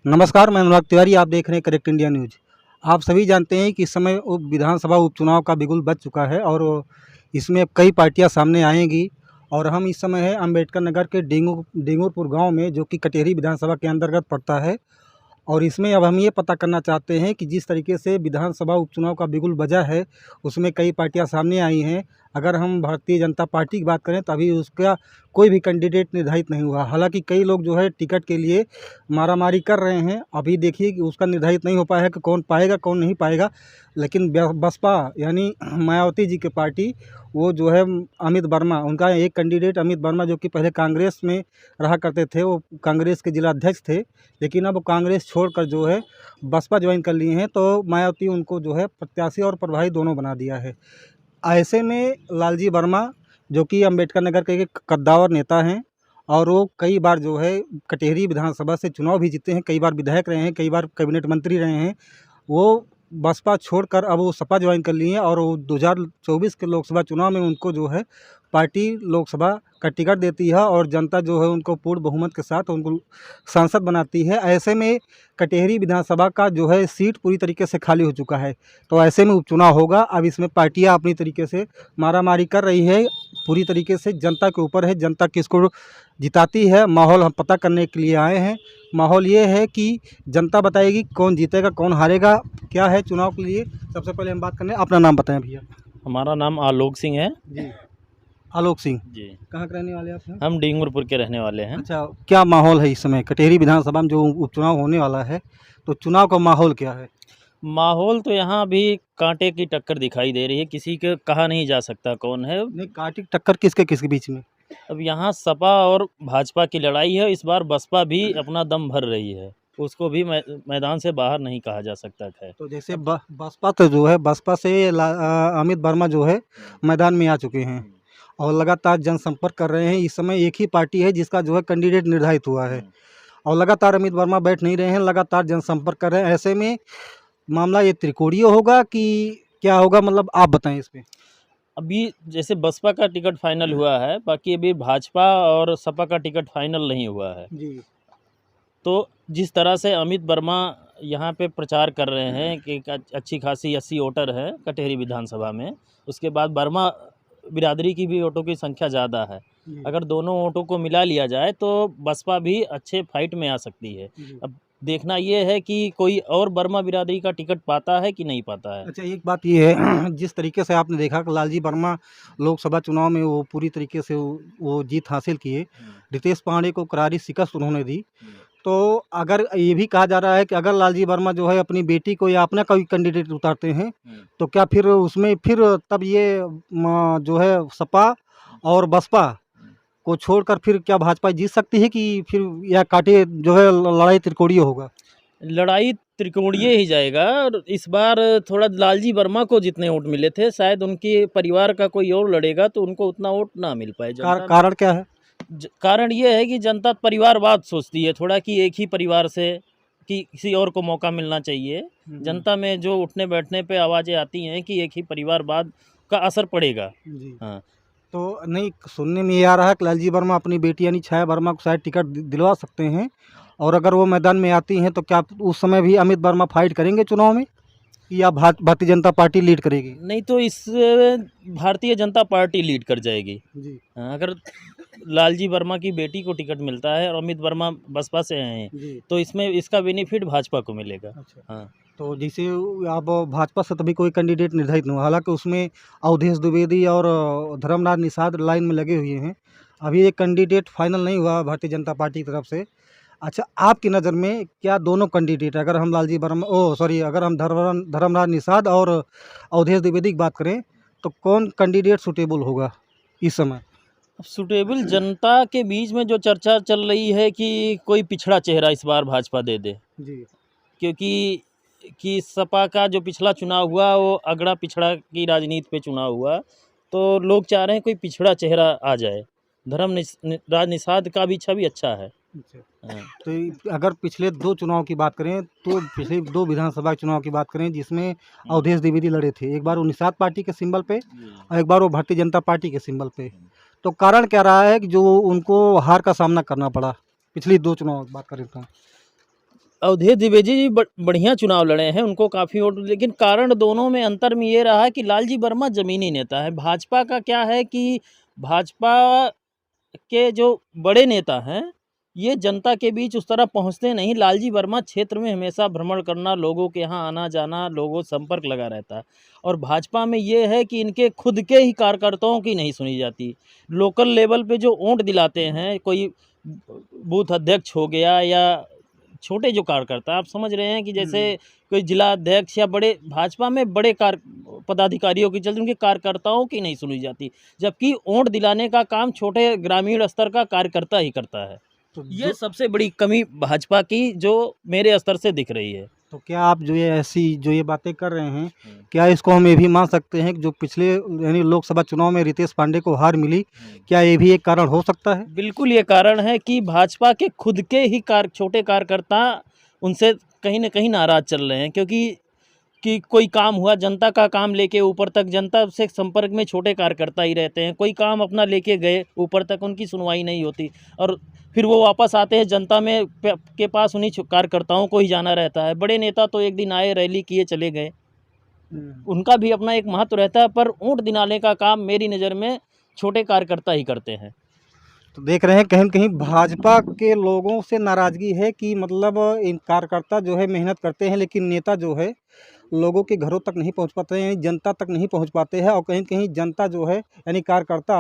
नमस्कार, मैं अनुराग तिवारी। आप देख रहे हैं करेक्ट इंडिया न्यूज़। आप सभी जानते हैं कि इस समय विधानसभा उपचुनाव का बिगुल बज चुका है और इसमें कई पार्टियां सामने आएंगी। और हम इस समय है अम्बेडकर नगर के डेंगूरपुर गांव में, जो कि कटेहरी विधानसभा के अंतर्गत पड़ता है। और इसमें अब हम ये पता करना चाहते हैं कि जिस तरीके से विधानसभा उपचुनाव का बिगुल बजा है, उसमें कई पार्टियां सामने आई हैं। अगर हम भारतीय जनता पार्टी की बात करें तो अभी उसका कोई भी कैंडिडेट निर्धारित नहीं हुआ। हालांकि कई लोग जो है टिकट के लिए मारामारी कर रहे हैं। अभी देखिए कि उसका निर्धारित नहीं हो पाया है कि कौन पाएगा कौन नहीं पाएगा। लेकिन बसपा यानी मायावती जी की पार्टी, वो जो है अमित वर्मा, उनका एक कैंडिडेट अमित वर्मा, जो कि पहले कांग्रेस में रहा करते थे, वो कांग्रेस के जिला अध्यक्ष थे। लेकिन अब कांग्रेस छोड़कर जो है बसपा ज्वाइन कर लिए हैं, तो मायावती उनको जो है प्रत्याशी और प्रभारी दोनों बना दिया है। ऐसे में लालजी वर्मा, जो कि अम्बेडकर नगर के एक कद्दावर नेता हैं, और वो कई बार जो है कटेहरी विधानसभा से चुनाव भी जीते हैं, कई बार विधायक रहे हैं, कई बार कैबिनेट मंत्री रहे हैं। वो बसपा छोड़कर अब वो सपा ज्वाइन कर लिए हैं और वो 2024 के लोकसभा चुनाव में उनको जो है पार्टी लोकसभा का टिकट देती है और जनता जो है उनको पूर्ण बहुमत के साथ उनको सांसद बनाती है। ऐसे में कटेहरी विधानसभा का जो है सीट पूरी तरीके से खाली हो चुका है। तो ऐसे में उपचुनाव होगा। अब इसमें पार्टियां अपनी तरीके से मारामारी कर रही है। पूरी तरीके से जनता के ऊपर है, जनता किसको जिताती है। माहौल हम पता करने के लिए आए हैं। माहौल ये है कि जनता बताएगी कौन जीतेगा कौन हारेगा, क्या है चुनाव के लिए। सबसे पहले हम बात करने, अपना नाम बताएं भैया। हमारा नाम आलोक सिंह है जी, आलोक सिंह। जी। कहाँ के रहने वाले आप हैं? हम डेंगूरपुर के रहने वाले हैं। अच्छा, क्या माहौल है इस समय कटेहरी विधानसभा में जो उपचुनाव होने वाला है, तो चुनाव का माहौल क्या है? माहौल तो यहाँ अभी कांटे की टक्कर दिखाई दे रही है, किसी के कहा नहीं जा सकता कौन है। नहीं, काटी टक्कर किसके किसके बीच में? अब यहाँ सपा और भाजपा की लड़ाई है। इस बार बसपा भी अपना दम भर रही है, उसको भी मैदान से बाहर नहीं कहा जा सकता है। तो जैसे बसपा तो जो है, बसपा से अमित वर्मा जो है मैदान में आ चुके हैं और लगातार जनसंपर्क कर रहे हैं। इस समय एक ही पार्टी है जिसका जो है कैंडिडेट निर्धारित हुआ है और लगातार अमित वर्मा बैठ नहीं रहे हैं, लगातार जनसंपर्क कर रहे हैं। ऐसे में मामला ये त्रिकोणीय होगा कि क्या होगा, मतलब आप बताएं इस पे। अभी जैसे बसपा का टिकट फाइनल हुआ है, बाकी अभी भाजपा और सपा का टिकट फाइनल नहीं हुआ है जी। तो जिस तरह से अमित वर्मा यहाँ पे प्रचार कर रहे हैं कि अच्छी खासी 80 वोटर है कटेहरी विधानसभा में, उसके बाद वर्मा बिरादरी की भी वोटों की संख्या ज़्यादा है। अगर दोनों वोटों को मिला लिया जाए तो बसपा भी अच्छे फाइट में आ सकती है। अब देखना ये है कि कोई और वर्मा बिरादरी का टिकट पाता है कि नहीं पाता है। अच्छा, एक बात ये है जिस तरीके से आपने देखा कि लालजी वर्मा लोकसभा चुनाव में वो पूरी तरीके से वो जीत हासिल किए, रितेश पांडे को करारी शिकस्त उन्होंने दी। तो अगर ये भी कहा जा रहा है कि अगर लालजी वर्मा जो है अपनी बेटी को या अपना कोई कैंडिडेट उतारते हैं, तो क्या फिर उसमें फिर तब ये जो है सपा और बसपा को छोड़कर फिर क्या भाजपा जीत सकती है, कि फिर या कांटे जो है लड़ाई त्रिकोणीय होगा? लड़ाई त्रिकोणीय ही जाएगा। और इस बार थोड़ा लालजी वर्मा को जितने वोट मिले थे, शायद उनके परिवार का कोई और लड़ेगा तो उनको उतना वोट ना मिल पाए। कारण क्या है? कारण ये है कि जनता परिवारवाद सोचती है थोड़ा, कि एक ही परिवार से कि किसी और को मौका मिलना चाहिए। जनता में जो उठने बैठने पे आवाज़ें आती हैं कि एक ही परिवारवाद का असर पड़ेगा। जी। हाँ, तो नहीं, सुनने में ये आ रहा है कि लालजी वर्मा अपनी बेटी यानी छाया वर्मा को शायद टिकट दिलवा सकते हैं, और अगर वो मैदान में आती हैं तो क्या उस समय भी अमित वर्मा फाइट करेंगे चुनाव में, या भारतीय जनता पार्टी लीड करेगी? नहीं तो इस भारतीय जनता पार्टी लीड कर जाएगी। जी। हाँ, अगर लालजी वर्मा की बेटी को टिकट मिलता है और अमित वर्मा बसपा से हैं, जी। तो इसमें इसका बेनिफिट भाजपा को मिलेगा। अच्छा, हाँ, तो जैसे अब भाजपा से तभी कोई कैंडिडेट निर्धारित नहीं हुआ, हालांकि उसमें अवधेश द्विवेदी और धर्मनाथ निषाद लाइन में लगे हुए हैं। अभी एक कैंडिडेट फाइनल नहीं हुआ भारतीय जनता पार्टी की तरफ से। अच्छा, आपकी नज़र में क्या दोनों कैंडिडेट, अगर हम लालजी वर्मा अगर हम धर्मनाथ निषाद और अवधेश द्विवेदी की बात करें, तो कौन कैंडिडेट सूटेबल होगा इस समय? अब सुटेबल जनता के बीच में जो चर्चा चल रही है कि कोई पिछड़ा चेहरा इस बार भाजपा दे दे, जी। क्योंकि कि सपा का जो पिछला चुनाव हुआ वो अगड़ा पिछड़ा की राजनीति पे चुनाव हुआ, तो लोग चाह रहे हैं कोई पिछड़ा चेहरा आ जाए। राज निषाद का भी छवि अच्छा है। अच्छा, हाँ, तो अगर पिछले 2 चुनाव की बात करें, तो पिछले 2 विधानसभा चुनाव की बात करें जिसमें अवधेश द्विवेदी लड़े थे, एक बार वो निषाद पार्टी के सिंबल पे और एक बार वो भारतीय जनता पार्टी के सिंबल पे। तो कारण क्या रहा है कि जो उनको हार का सामना करना पड़ा पिछली 2 चुनाव की बात करें तो? अवधेश द्विवेदी जी बढ़िया चुनाव लड़े हैं, उनको काफ़ी वोट, लेकिन कारण दोनों में अंतर में ये रहा कि लालजी वर्मा ज़मीनी नेता है। भाजपा का क्या है कि भाजपा के जो बड़े नेता हैं, ये जनता के बीच उस तरह पहुँचते नहीं। लालजी वर्मा क्षेत्र में हमेशा भ्रमण करना, लोगों के यहाँ आना-जाना, लोगों संपर्क लगा रहता है। और भाजपा में ये है कि इनके खुद के ही कार्यकर्ताओं की नहीं सुनी जाती। लोकल लेवल पे जो वोट दिलाते हैं, कोई बूथ अध्यक्ष हो गया या छोटे जो कार्यकर्ता, आप समझ रहे हैं कि जैसे कोई जिला अध्यक्ष या बड़े भाजपा में बड़े पदाधिकारियों की चलती, उनके कार्यकर्ताओं की नहीं सुनी जाती, जबकि वोट दिलाने का काम छोटे ग्रामीण स्तर का कार्यकर्ता ही करता है। तो ये सबसे बड़ी कमी भाजपा की जो मेरे स्तर से दिख रही है। तो क्या आप जो ये ऐसी जो ये बातें कर रहे हैं, क्या इसको हम ये भी मान सकते हैं कि जो पिछले यानी लोकसभा चुनाव में रितेश पांडे को हार मिली, क्या ये भी एक कारण हो सकता है? बिल्कुल ये कारण है कि भाजपा के खुद के ही छोटे कार्यकर्ता उनसे कहीं न कहीं नाराज़ चल रहे हैं, क्योंकि कि कोई काम हुआ, जनता का काम लेके ऊपर तक, जनता से संपर्क में छोटे कार्यकर्ता ही रहते हैं। कोई काम अपना लेके गए ऊपर तक, उनकी सुनवाई नहीं होती और फिर वो वापस आते हैं, जनता में के पास उन्हीं कार्यकर्ताओं को ही जाना रहता है। बड़े नेता तो एक दिन आए, रैली किए, चले गए, उनका भी अपना एक महत्व रहता है, पर वोट दिलाने का काम मेरी नज़र में छोटे कार्यकर्ता ही करते हैं। तो देख रहे हैं कहीं न कहीं भाजपा के लोगों से नाराज़गी है कि मतलब इन कार्यकर्ता जो है मेहनत करते हैं, लेकिन नेता जो है लोगों के घरों तक नहीं पहुंच पाते हैं, जनता तक नहीं पहुंच पाते हैं। और कहीं न कहीं जनता जो है यानी कार्यकर्ता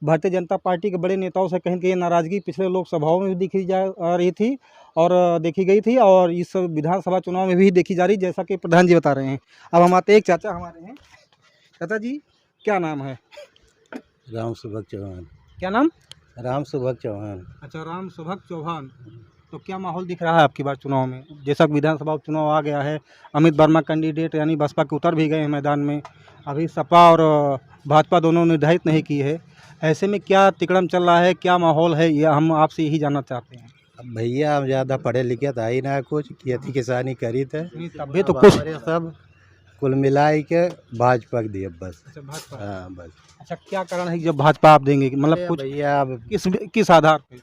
भारतीय जनता पार्टी के बड़े नेताओं से कहीं न कहीं नाराज़गी पिछले लोकसभाओं में भी देखी जा रही थी और देखी गई थी, और इस विधानसभा चुनाव में भी देखी जा रही, जैसा कि प्रधान जी बता रहे हैं। अब हम आते हैं, एक चाचा हमारे हैं। चाचा जी, क्या नाम है? राम सुभग चौहान। क्या नाम? राम सुभग चौहान। अच्छा, राम सुभग चौहान। तो क्या माहौल दिख रहा है आपकी बार चुनाव में? जैसा कि विधानसभा चुनाव आ गया है, अमित वर्मा कैंडिडेट यानी बसपा के उतर भी गए हैं मैदान में। अभी सपा और भाजपा दोनों निर्धारित नहीं की है। ऐसे में क्या तिकड़म चल रहा है, क्या माहौल है, ये हम आपसे यही जानना चाहते हैं। अब भैया हम ज़्यादा पढ़े लिखे था ही ना, कुछ खेती किसानी करी थे, तब भी तो अब कुछ। हमारे सब कुल मिलाई के भाजपा के दिए बस। अच्छा, भाजपा। हाँ बस। अच्छा, क्या कारण है कि जब भाजपा आप देंगे कि मतलब अरे कुछ भैया अब किस आधार पे?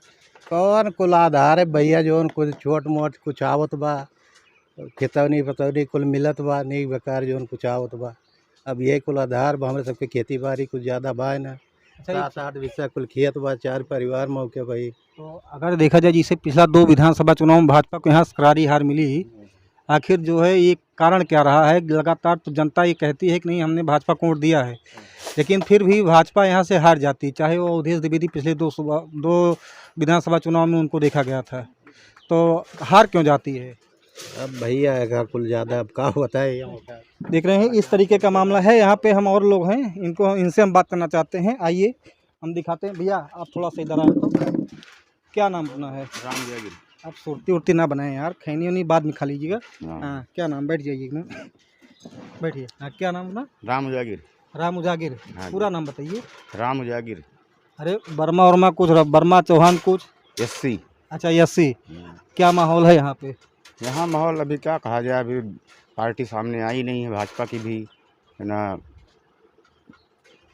कौन कुल आधार है भैया, जो कुछ छोट मोट कुछ आवत बा, खेतौनी पतौनी कुल मिलत बा, नहीं बेकार जो कुछ आवत बा। अब यही कुल आधार बा, हमारे सबके खेती बाड़ी कुछ ज़्यादा बा ना। अच्छा, 7-8 बिस्सा कुल खेत बा, 4 परिवार मौके भाई। तो अगर देखा जाए जिसे पिछला 2 विधानसभा चुनाव में भाजपा को यहाँ करारी हार मिली, आखिर जो है ये कारण क्या रहा है? लगातार तो जनता ये कहती है कि नहीं, हमने भाजपा को वोट दिया है, लेकिन फिर भी भाजपा यहाँ से हार जाती, चाहे वो अवधेश द्विवेदी पिछले 2 विधानसभा चुनाव में उनको देखा गया था। तो हार क्यों जाती है? अब भैया का कुल ज़्यादा अब क्या बताए यहाँ का। देख रहे हैं इस तरीके का मामला है। यहाँ पे हम और लोग हैं, इनसे हम बात करना चाहते हैं। आइए हम दिखाते हैं। भैया आप थोड़ा सा इधर आए तो। क्या नाम अपना है? राम जयगिरी। आप सुरती उड़ती ना बनाएं यार, खैनी उनी बाद में खा लीजिएगा। हाँ, क्या नाम? बैठ जाइए ना, बैठिए। हाँ, क्या नाम अपना? राम जागीर। राम उजागिर। हाँ पूरा नाम बताइए। राम जागीर। अरे वर्मा कुछ, वर्मा चौहान कुछ। एससी। अच्छा, 80। क्या माहौल है यहाँ पे? यहाँ माहौल अभी क्या कहा जाए, अभी पार्टी सामने आई नहीं है भाजपा की भी, है ना।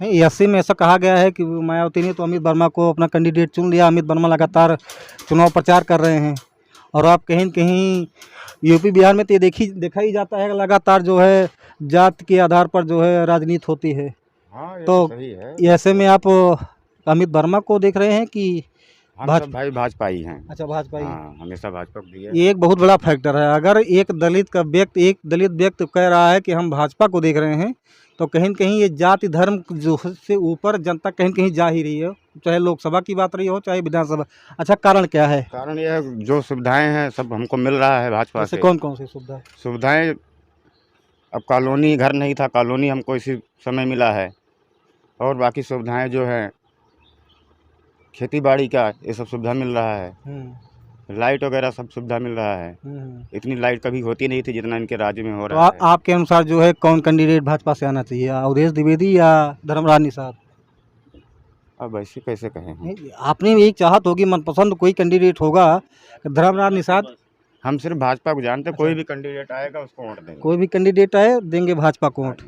नहीं, 80 में ऐसा कहा गया है कि मायावती ने तो अमित वर्मा को अपना कैंडिडेट चुन लिया। अमित वर्मा लगातार चुनाव प्रचार कर रहे हैं, और आप कहीं न कहीं यूपी बिहार में तो ये देखा ही जाता है कि लगातार जो है जात के आधार पर जो है राजनीति होती है। हाँ ये तो सही है। ऐसे में आप अमित वर्मा को देख रहे हैं कि हम सब भाई भाजपा ही हैं। अच्छा, भाजपा ही? हाँ, हमेशा भाजपा को दिए। ये एक बहुत बड़ा फैक्टर है। अगर एक दलित व्यक्ति कह रहा है कि हम भाजपा को देख रहे हैं, तो कहीं न कहीं ये जाति धर्म जो से ऊपर जनता कहीं न कहीं जा ही रही है, चाहे लोकसभा की बात रही हो चाहे विधानसभा। अच्छा, कारण क्या है? कारण ये है, जो सुविधाएं हैं सब हमको मिल रहा है भाजपा जैसे से। कौन कौन सी सुविधा? सुविधाएं, अब कॉलोनी घर नहीं था, कॉलोनी हमको इसी समय मिला है, और बाकी सुविधाएं जो है खेती बाड़ी का ये सब सुविधा मिल रहा है, लाइट वगैरह सब सुविधा मिल रहा है। इतनी लाइट कभी होती नहीं थी जितना इनके राज्य में हो तो रहा है। आपके अनुसार जो है कौन कैंडिडेट भाजपा से आना चाहिए, अवधेश द्विवेदी या धर्मराज निषाद? अब ऐसे कैसे कहें हम? नहीं, आपने भी एक चाहत होगी, मनपसंद कोई कैंडिडेट होगा, धर्मराज निषाद। हम सिर्फ भाजपा को जानते, कोई भी कैंडिडेट आएगा उसको वोट देंगे। कोई भी कैंडिडेट आए देंगे भाजपा को वोट।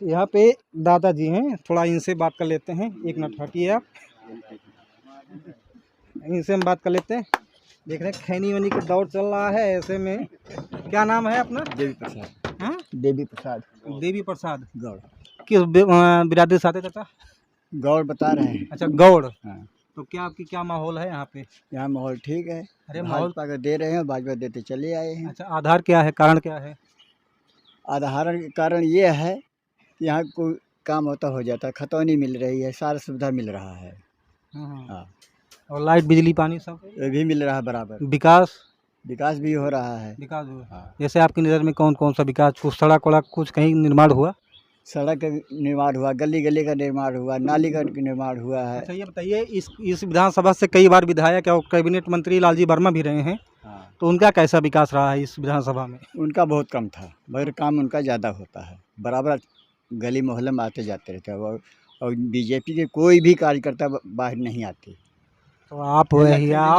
यहाँ पे दादाजी हैं, थोड़ा इनसे बात कर लेते हैं। एक मिनट हटिए आप, इनसे हम बात कर लेते हैं। देख रहे हैं खैनी वैनी का दौर चल रहा है। ऐसे में क्या नाम है अपना? देवी प्रसाद। हाँ? देवी प्रसाद देवी प्रसाद। गौड़। किस बिरादरी से आते चाचा? गौड़ बता रहे हैं। अच्छा गौड़। हाँ। तो क्या आपकी क्या माहौल है यहाँ पे? यहाँ माहौल ठीक है। अरे माहौल भाजपा का दे रहे हैं, भाजपा देते चले आए हैं। अच्छा आधार क्या है, कारण क्या है? आधार के कारण ये है कि यहाँ कोई काम होता हो जाता है, खतौनी मिल रही है, सारा सुविधा मिल रहा है। हाँ। और लाइट बिजली पानी सब ये भी मिल रहा है बराबर। विकास भी हो रहा है। विकास हुआ। हाँ। जैसे आपकी नज़र में कौन कौन सा विकास, कुछ सड़क वड़क कुछ कहीं निर्माण हुआ? सड़क का निर्माण हुआ, गली गली का निर्माण हुआ, नाली का निर्माण हुआ है। अच्छा ये बताइए, इस विधानसभा से कई बार विधायक और कैबिनेट मंत्री लालजी वर्मा भी रहे हैं, हाँ। तो उनका कैसा विकास रहा है इस विधानसभा में? उनका बहुत कम था, मगर काम उनका ज़्यादा होता है। बराबर गली मोहल्ले में आते जाते रहते हैं। और बीजेपी के कोई भी कार्यकर्ता बाहर नहीं आते। तो आप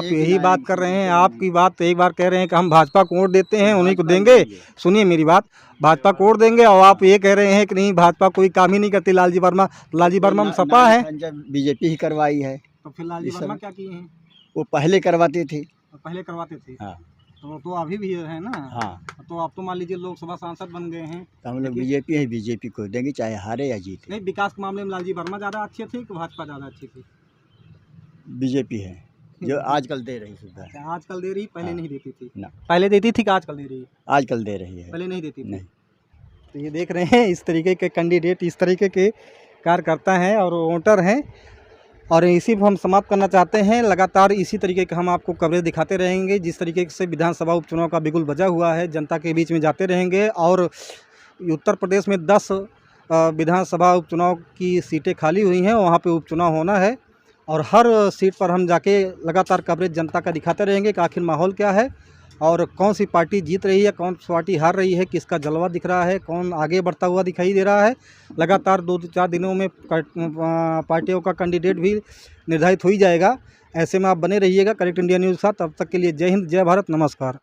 यही बात कर रहे हैं। आपकी बात एक बार कह रहे हैं कि हम भाजपा को वोट देते हैं, उन्हीं को देंगे। सुनिए मेरी बात, भाजपा को वोट देंगे, और आप ये कह रहे हैं कि नहीं भाजपा कोई काम ही नहीं करती। लालजी वर्मा में सपा है, बीजेपी ही करवाई है। तो फिर लालजी वर्मा क्या किए हैं? वो पहले करवाती थी। पहले करवाते थे। हाँ। तो अभी भी है ना। हाँ। तो आप तो मान लीजिए लोकसभा सांसद बन गए हैं, तो हम लोग बीजेपी है, बीजेपी को देंगे चाहे हारे या जीते। नहीं विकास के मामले में लालजी वर्मा ज़्यादा अच्छे थे कि भाजपा ज़्यादा अच्छी थी? बीजेपी है जो आजकल दे रही सुविधा। आजकल दे रही, पहले हाँ। नहीं देती थी। ना। पहले देती थी कि आजकल दे रही है? आजकल दे रही है। पहले नहीं देती थी। नहीं। तो ये देख रहे हैं इस तरीके के कैंडिडेट, इस तरीके के कार्यकर्ता हैं और वोटर हैं, और इसी को हम समाप्त करना चाहते हैं। लगातार इसी तरीके का हम आपको कवरेज दिखाते रहेंगे। जिस तरीके से विधानसभा उपचुनाव का बिगुल बजा हुआ है, जनता के बीच में जाते रहेंगे। और उत्तर प्रदेश में 10 विधानसभा उपचुनाव की सीटें खाली हुई हैं, वहाँ पे उपचुनाव होना है, और हर सीट पर हम जाके लगातार कवरेज जनता का दिखाते रहेंगे कि आखिर माहौल क्या है और कौन सी पार्टी जीत रही है, कौन सी पार्टी हार रही है, किसका जलवा दिख रहा है, कौन आगे बढ़ता हुआ दिखाई दे रहा है। लगातार 2-4 दिनों में पार्टियों का कैंडिडेट भी निर्धारित हो ही जाएगा। ऐसे में आप बने रहिएगा करेक्ट इंडिया न्यूज़ के साथ। तब तक के लिए जय हिंद, जय भारत, नमस्कार।